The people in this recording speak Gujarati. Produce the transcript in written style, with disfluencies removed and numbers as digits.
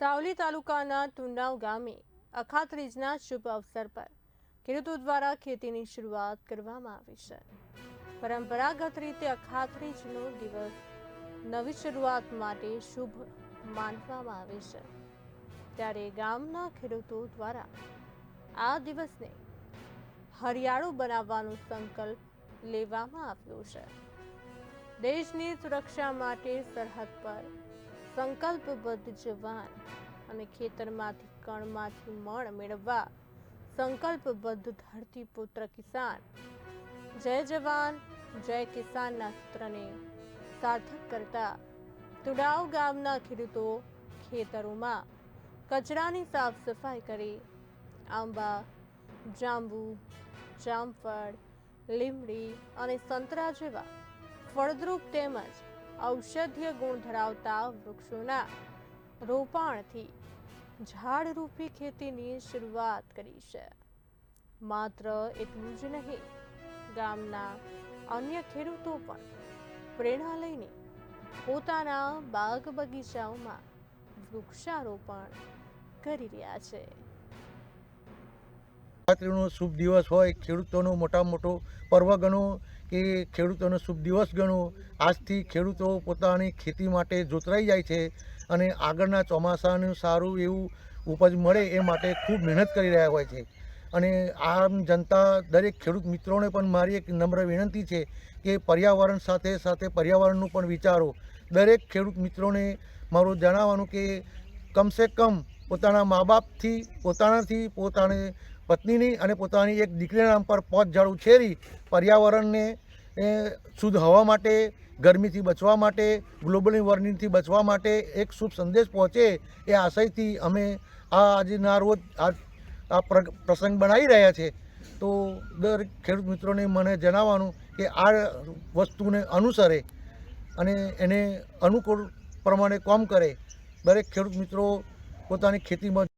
સાવલી તાલુકાના તુંડાવ ગામે અખાત્રીજના શુભ અવસર પર ખેડૂતો દ્વારા ખેતીની શરૂઆત કરવામાં આવી છે। પરંપરાગત રીતે અખાત્રીજનો દિવસ નવી શરૂઆત માટે શુભ માનવામાં આવે છે, ત્યારે ગામના ખેડૂતો દ્વારા આ દિવસને હરિયાળો બનાવવાનો સંકલ્પ લેવામાં આવ્યો છે। દેશની સુરક્ષા માટે સરહદ પર સંકલ્પબદ્ધ જવાન અને ખેતરમાંથી કણમાંથી મણ મેળવવા સંકલ્પબદ્ધ ધરતીપુત્ર કિસાન જય જવાન જય કિસાનના સૂત્રને સાર્થક કરતા તુંડાવ ગામના ખેડૂતો ખેતરોમાં કચરાની સાફ સફાઈ કરી આંબા, જાંબુ, જામફળ, લીમડી અને સંતરા જેવા ફળદ્રુપ તેમજ ઔષધીય ગુણ ધરાવતા વૃક્ષોના રોપાણથી ઝાડરૂપી ખેતીની શરૂઆત કરી છે। માત્ર એટલું જ નહીં, ગામના અન્ય ખેડૂતો પણ પ્રેરણા લઈને પોતાના બાગ બગીચાઓમાં વૃક્ષારોપણ કરી રહ્યા છે। નવરાત્રિનો શુભ દિવસ હોય, ખેડૂતોનો મોટામાં મોટો પર્વ ગણો કે ખેડૂતોનો શુભ દિવસ ગણો। આજથી ખેડૂતો પોતાની ખેતી માટે જોતરાઈ જાય છે અને આગળના ચોમાસાનું સારું એવું ઉપજ મળે એ માટે ખૂબ મહેનત કરી રહ્યા હોય છે। અને આમ જનતા દરેક ખેડૂત મિત્રોને પણ મારી એક નમ્ર વિનંતી છે કે પર્યાવરણ સાથે સાથે પર્યાવરણનું પણ વિચારો। દરેક ખેડૂત મિત્રોને મારું જણાવવાનું કે કમસે કમ પોતાના મા બાપથી પોતાની પત્નીની અને પોતાની એક દીકરીના નામ પર 5 ઝાડ ઉછેરી પર્યાવરણને શુદ્ધ હવા માટે, ગરમીથી બચવા માટે, ગ્લોબલ વોર્મિંગથી બચવા માટે એક શુભ સંદેશ પહોંચે એ આશયથી અમે આજના રોજ આ પ્રસંગ બનાવી રહ્યા છે। તો દરેક ખેડૂત મિત્રોને મને જણાવવાનું કે આ વસ્તુને અનુસરે અને એને અનુકૂળ પ્રમાણે કામ કરે। દરેક ખેડૂત મિત્રો પોતાની ખેતીમાં